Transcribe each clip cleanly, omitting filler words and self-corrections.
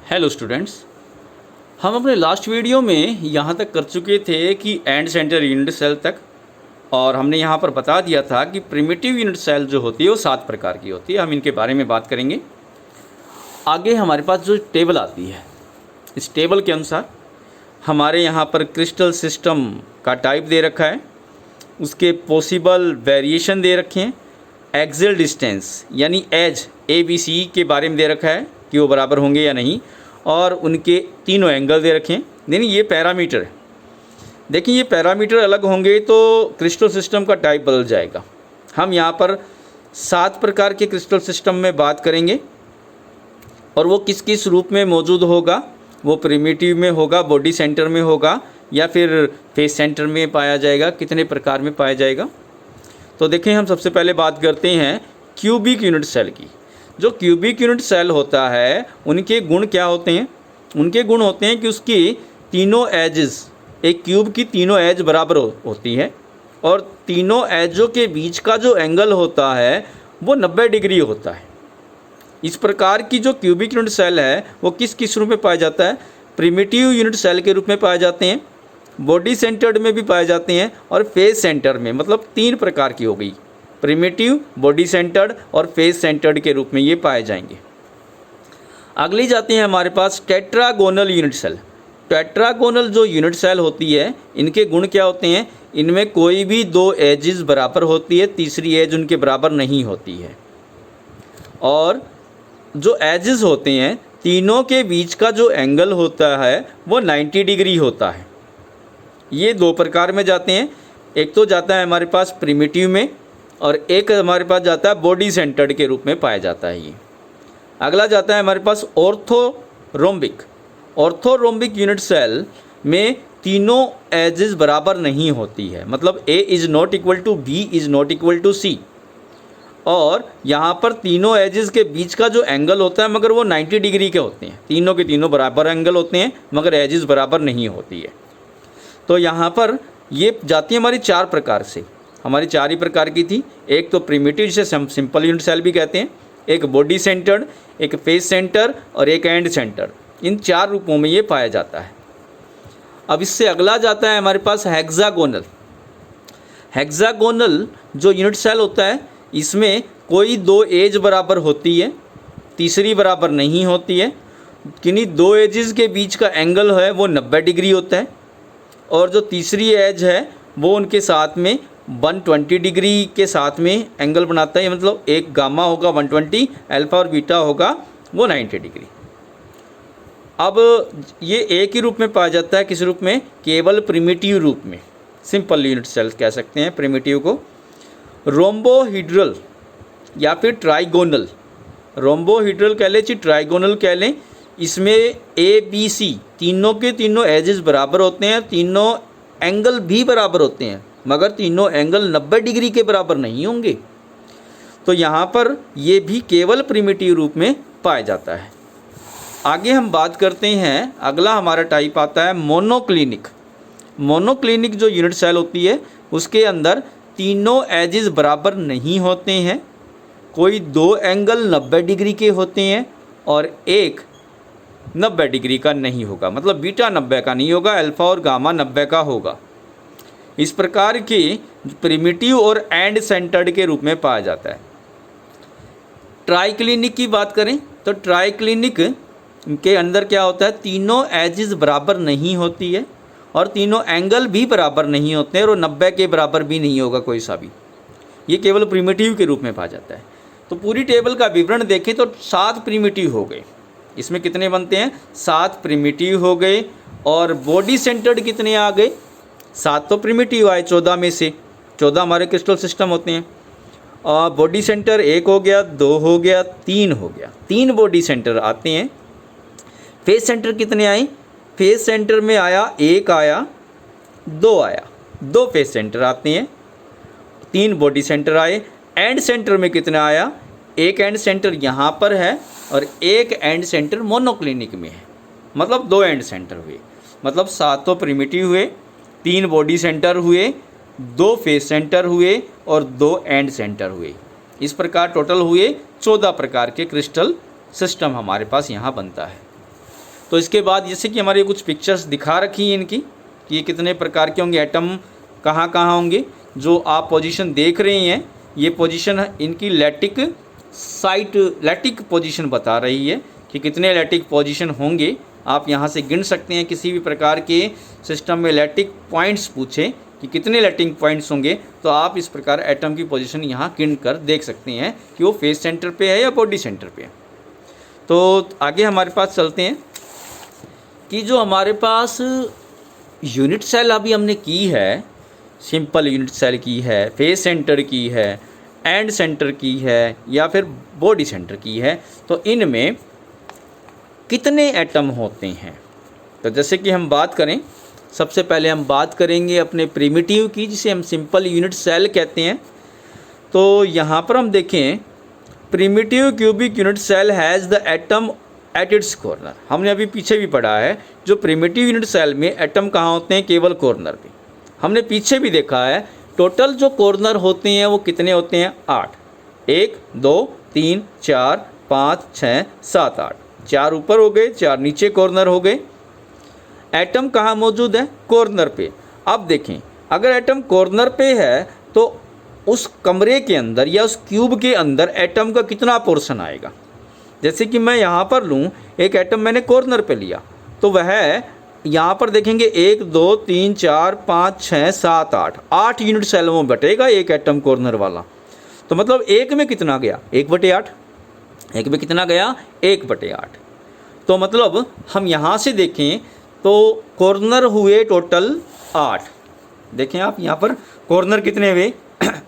Hello students, हम अपने last video में यहाँ तक कर चुके थे कि एंड सेंटर यूनिट सेल तक, और हमने यहाँ पर बता दिया था कि प्रिमिटिव यूनिट सेल जो होती है वो 7 प्रकार की होती है। हम इनके बारे में बात करेंगे। आगे हमारे पास जो टेबल आती है, इस टेबल के अनुसार हमारे यहाँ पर क्रिस्टल सिस्टम का टाइप दे रखा है, उसके पॉसिबल वेरिएशन दे रखे हैं, एक्सियल डिस्टेंस यानी एज ABC के बारे में दे रखा है कि वो बराबर होंगे या नहीं, और उनके तीनों एंगल दे रखे हैं। नहीं, ये पैरामीटर है। देखिए, ये पैरामीटर अलग होंगे तो क्रिस्टल सिस्टम का टाइप बदल जाएगा। हम यहाँ पर 7 प्रकार के क्रिस्टल सिस्टम में बात करेंगे, और वो किस किस रूप में मौजूद होगा। वो प्रिमिटिव में होगा, बॉडी सेंटर में होगा, या फिर फेस सेंटर में पाया जाएगा, कितने प्रकार में पाया जाएगा। तो देखें, हम सबसे पहले बात करते हैं क्यूबिक यूनिट सेल की। जो क्यूबिक यूनिट सेल होता है, उनके गुण क्या होते हैं? उनके गुण होते हैं कि उसकी तीनों एजेस, एक क्यूब की तीनों एज बराबर होती है, और तीनों एजों के बीच का जो एंगल होता है वो 90 डिग्री होता है। इस प्रकार की जो क्यूबिक यूनिट सेल है वो किस किस रूप में पाया जाता है? प्रिमिटिव यूनिट सेल के रूप में पाए जाते हैं, बॉडी सेंटर्ड में भी पाए जाते हैं, और फेस सेंटर में। मतलब 3 प्रकार की हो गई, प्रिमिटिव, बॉडी सेंटर्ड और फेस सेंटर्ड के रूप में ये पाए जाएंगे। अगली जाती है हमारे पास टेट्रागोनल यूनिट सेल। टेट्रागोनल जो यूनिट सेल होती है, इनके गुण क्या होते हैं? इनमें कोई भी 2 एजेस बराबर होती है, तीसरी एज उनके बराबर नहीं होती है, और जो एजेस होते हैं तीनों के बीच का जो एंगल होता है वो 90 डिग्री होता है। ये 2 प्रकार में जाते हैं। एक तो जाता है हमारे पास प्रिमिटिव में, और एक हमारे पास जाता है बॉडी सेंटर्ड के रूप में पाया जाता है ये। अगला जाता है हमारे पास ऑर्थोरोम्बिक। ऑर्थोरोम्बिक यूनिट सेल में तीनों एजेस बराबर नहीं होती है, मतलब A is not equal to B is not equal to C, और यहाँ पर तीनों एजेस के बीच का जो एंगल होता है मगर वो 90 डिग्री के होते हैं। तीनों के तीनों बराबर एंगल होते हैं मगर एजेस बराबर नहीं होती है। तो यहाँ पर ये जाती है हमारी 4 प्रकार से। हमारी 4 ही प्रकार की थी। एक तो प्रिमिटिव, जिसे सिंपल यूनिट सेल भी कहते हैं, एक बॉडी सेंटर्ड, एक फेस सेंटर और एक एंड सेंटर। इन 4 रूपों में ये पाया जाता है। अब इससे अगला जाता है हमारे पास हेक्सागोनल। हेक्सागोनल जो यूनिट सेल होता है, इसमें कोई 2 एज बराबर होती है, तीसरी बराबर नहीं होती है। किन्हीं 2 एजेस के बीच का एंगल है वो 90 डिग्री होता है, और जो तीसरी एज है वो उनके साथ में 120 डिग्री के साथ में एंगल बनाता है। मतलब एक गामा होगा 120, अल्फा और बीटा होगा वो 90 डिग्री। अब ये एक ही रूप में पाया जाता है, किस रूप में? केवल प्रिमिटिव रूप में। सिंपल यूनिट सेल कह सकते हैं प्रिमिटिव को। रोम्बोहीड्रल या फिर ट्राइगोनल, रोम्बोहीड्रल कह लें, ट्राइगोनल कह लें। इसमें ABC तीनों के तीनों एजेस बराबर होते हैं, तीनों एंगल भी बराबर होते हैं, मगर तीनों एंगल 90 डिग्री के बराबर नहीं होंगे। तो यहाँ पर ये भी केवल प्रिमिटिव रूप में पाया जाता है। आगे हम बात करते हैं, अगला हमारा टाइप आता है मोनोक्लिनिक। मोनोक्लिनिक जो यूनिट सेल होती है, उसके अंदर तीनों एजेस बराबर नहीं होते हैं, कोई 2 एंगल 90 डिग्री के होते हैं, और एक 90 डिग्री का नहीं होगा। मतलब बीटा 90 का नहीं होगा, अल्फा और गामा 90 का होगा। इस प्रकार के प्रिमिटिव और एंड सेंटर्ड के रूप में पाया जाता है। ट्राइक्लिनिक की बात करें तो ट्राइक्लिनिक के अंदर क्या होता है? तीनों एजेस बराबर नहीं होती है, और तीनों एंगल भी बराबर नहीं होते हैं, और 90 के बराबर भी नहीं होगा कोई सा भी। ये केवल प्रिमिटिव के रूप में पाया जाता है। तो पूरी टेबल का विवरण देखें तो 7 प्रिमिटिव हो गए। इसमें कितने बनते हैं? 7 प्रिमिटिव हो गए। और बॉडी सेंटर्ड कितने आ गए? 7 तो प्रिमिटिव आए 14 में से। 14 हमारे क्रिस्टल सिस्टम होते हैं। और बॉडी सेंटर 1 हो गया, 2 हो गया, 3 हो गया, 3 बॉडी सेंटर आते हैं। फेस सेंटर कितने आए? फेस सेंटर में आया 1 आया, 2 आया, 2 फेस सेंटर आते हैं, 3 बॉडी सेंटर आए। एंड सेंटर में कितना आया? 1 एंड सेंटर यहाँ पर है, और 1 एंड सेंटर मोनोक्लिनिक में है। मतलब 2 एंड सेंटर हुए। मतलब 7 तो प्रिमिटिव हुए, 3 बॉडी सेंटर हुए, 2 फेस सेंटर हुए, और 2 एंड सेंटर हुए। इस प्रकार टोटल हुए 14 प्रकार के क्रिस्टल सिस्टम हमारे पास यहाँ बनता है। तो इसके बाद जैसे कि हमारे कुछ पिक्चर्स दिखा रखी हैं इनकी कि ये कितने प्रकार के होंगे, एटम कहाँ कहाँ होंगे। जो आप पोजीशन देख रहे हैं ये पोजीशन इनकी लैटिक साइट, लैटिक पोजीशन बता रही है कि कितने लैटिक पोजीशन होंगे। आप यहाँ से गिन सकते हैं, किसी भी प्रकार के सिस्टम में लैटिक पॉइंट्स पूछे कि कितने लैटिक पॉइंट्स होंगे तो आप इस प्रकार एटम की पोजीशन यहाँ गिन कर देख सकते हैं कि वो फेस सेंटर पे है या बॉडी सेंटर पे है। तो आगे हमारे पास चलते हैं कि जो हमारे पास यूनिट सेल अभी हमने की है, सिंपल यूनिट सेल की है, फेस सेंटर की है, एंड सेंटर की है या फिर बॉडी सेंटर की है, तो इनमें कितने एटम होते हैं। तो जैसे कि हम बात करें, सबसे पहले हम बात करेंगे अपने प्रिमिटिव की, जिसे हम सिंपल यूनिट सेल कहते हैं। तो यहाँ पर हम देखें, primitive cubic unit cell has the atom at its corner. हमने अभी पीछे भी पढ़ा है जो प्रिमिटिव यूनिट सेल में एटम कहाँ होते हैं, केवल कॉर्नर पे। हमने पीछे भी देखा है टोटल जो कॉर्नर होते हैं वो कितने होते हैं, 8। 1 2 3 4 5 6 7 8, 4 ऊपर हो गए, 4 नीचे कॉर्नर हो गए। एटम कहाँ मौजूद है, कॉर्नर पे। अब देखें, अगर एटम कॉर्नर पे है तो उस कमरे के अंदर या उस क्यूब के अंदर एटम का कितना पोर्शन आएगा। जैसे कि मैं यहाँ पर लूँ, एक एटम मैंने कॉर्नर पे लिया तो वह यहाँ पर देखेंगे 1 2 3 4 5 6 7 8 यूनिट सेल में बटेगा एक एटम कॉर्नर वाला। तो मतलब एक में कितना गया, 1/8। एक में कितना गया, 1/8। तो मतलब हम यहाँ से देखें तो कॉर्नर हुए टोटल 8। देखें आप यहाँ पर कॉर्नर कितने हुए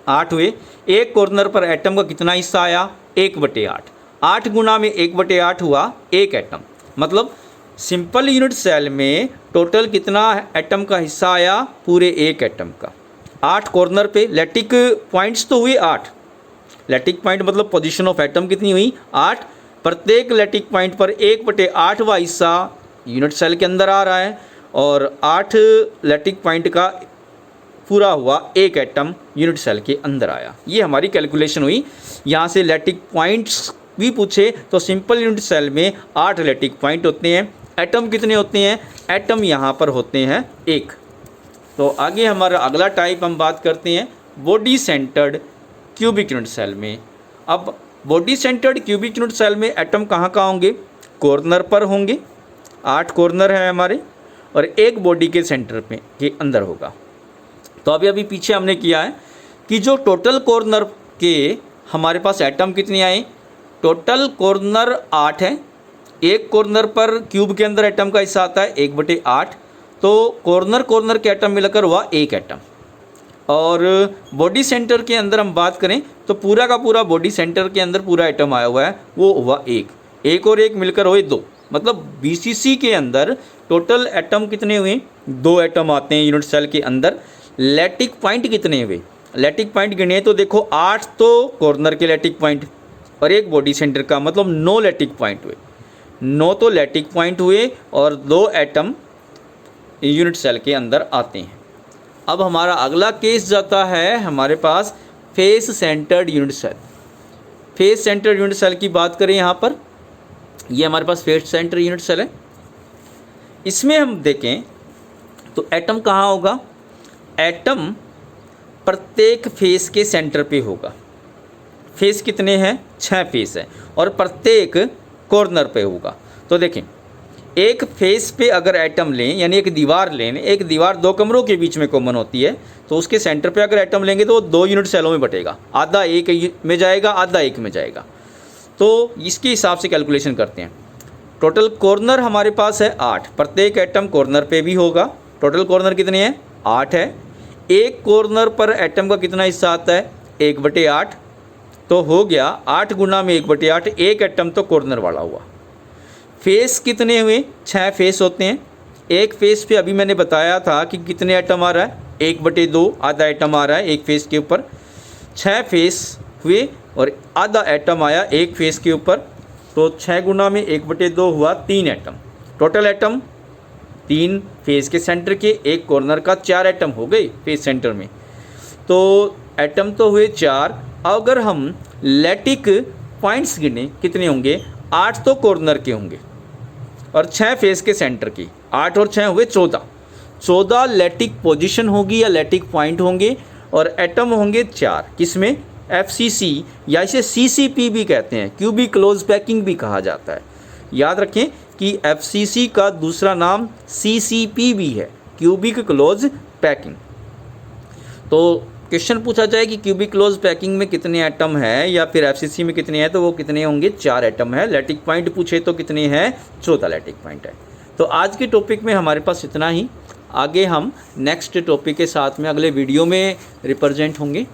8 हुए। एक कॉर्नर पर एटम का कितना हिस्सा आया, 1/8। 8 गुना में 1/8 हुआ एक एटम। मतलब सिंपल यूनिट सेल में टोटल कितना एटम का हिस्सा आया, पूरे एक एटम का। 8 कॉर्नर पे, लैटिक पॉइंट्स तो हुए 8। लैटिक पॉइंट मतलब पोजीशन ऑफ एटम कितनी हुई, 8। प्रत्येक लैटिक पॉइंट पर 1/8वां हिस्सा यूनिट सेल के अंदर आ रहा है और 8 लैटिक पॉइंट का पूरा हुआ एक एटम यूनिट सेल के अंदर आया। ये हमारी कैलकुलेशन हुई। यहाँ से लैटिक पॉइंट्स भी पूछे तो सिंपल यूनिट सेल में 8 लैटिक पॉइंट होते हैं। एटम कितने होते हैं, एटम यहाँ पर होते हैं 1। तो आगे हमारा अगला टाइप हम बात करते हैं body centred cubic unit cell में। अब body centred cubic unit cell में एटम कहाँ कहाँ होंगे, कॉर्नर पर होंगे। 8 कॉर्नर है हमारे और एक बॉडी के सेंटर पे के अंदर होगा। तो अभी पीछे हमने किया है कि जो टोटल कॉर्नर के हमारे पास एटम कितने आए, टोटल कॉर्नर 8 है। एक कॉर्नर पर क्यूब के अंदर एटम का हिस्सा आता है 1/8। तो कॉर्नर के एटम मिलकर हुआ एक एटम। और बॉडी सेंटर के अंदर हम बात करें तो पूरा का पूरा बॉडी सेंटर के अंदर पूरा एटम आया हुआ है, वो हुआ 1 और 1 मिलकर हुए 2। मतलब बीसीसी के अंदर टोटल एटम कितने हुए, 2 एटम आते हैं यूनिट सेल के अंदर। लैटिक पॉइंट कितने हुए, लैटिक पॉइंट गिने तो देखो 8 तो कॉर्नर के लैटिक पॉइंट और एक बॉडी सेंटर का, मतलब 9 लैटिक पॉइंट हुए। 9 तो लैटिक पॉइंट हुए और 2 एटम यूनिट सेल के अंदर आते हैं। अब हमारा अगला केस जाता है हमारे पास face centred unit cell. Face centred unit cell की बात करें, यहाँ पर ये हमारे पास फेस सेंटर यूनिट सेल है। इसमें हम देखें तो एटम कहाँ होगा, एटम प्रत्येक फेस के सेंटर पे होगा। फेस कितने हैं, 6 फेस है और प्रत्येक कॉर्नर पे होगा। तो देखें, एक फेस पे अगर एटम लें, यानी एक दीवार लें, एक दीवार 2 कमरों के बीच में कॉमन होती है, तो उसके सेंटर पे अगर एटम लेंगे तो वो 2 यूनिट सेलों में बटेगा। आधा एक में जाएगा, आधा एक में जाएगा। तो इसके हिसाब से कैलकुलेशन करते हैं। टोटल कॉर्नर हमारे पास है 8, प्रत्येक एटम कॉर्नर पे भी होगा। टोटल कॉर्नर कितने हैं, 8 है। एक कॉर्नर पर एटम का कितना हिस्सा आता है, 1/8। तो हो गया 8 गुना में 1/8, एक एटम तो कॉर्नर वाला हुआ। फेस कितने हुए, 6 फेस होते हैं। एक फेस पे अभी मैंने बताया था कि कितने एटम आ रहा है, 1/2 आधा एटम आ रहा है एक फेस के ऊपर। 6 फेस हुए और आधा एटम आया एक फेस के ऊपर। तो 6 गुना में 1/2 हुआ 3 एटम। टोटल एटम 3 फेस के सेंटर के, एक कॉर्नर का, 4 एटम हो गए फेस सेंटर में। तो एटम तो हुए 4। अगर हम लैटिक पॉइंट्स गिने कितने होंगे, 8 तो कॉर्नर के होंगे। और 6 फेस के सेंटर की, 8 और 6 हुए 14 लैटिक पोजीशन होगी या लैटिक पॉइंट होंगे और एटम होंगे 4, किसमें, FCC या इसे CCP भी कहते हैं, क्यूबिक क्लोज पैकिंग भी कहा जाता है। याद रखें कि FCC का दूसरा नाम CCP भी है, क्यूबिक क्लोज पैकिंग। तो क्वेश्चन पूछा जाए कि क्यूबिक क्लोज पैकिंग में कितने एटम है या फिर FCC में कितने हैं, तो वो कितने होंगे, 4 एटम है। लैटिक पॉइंट पूछे तो कितने हैं, 14 लैटिक पॉइंट है। तो आज के टॉपिक में हमारे पास इतना ही। आगे हम नेक्स्ट टॉपिक के साथ में अगले वीडियो में रिप्रेजेंट होंगे।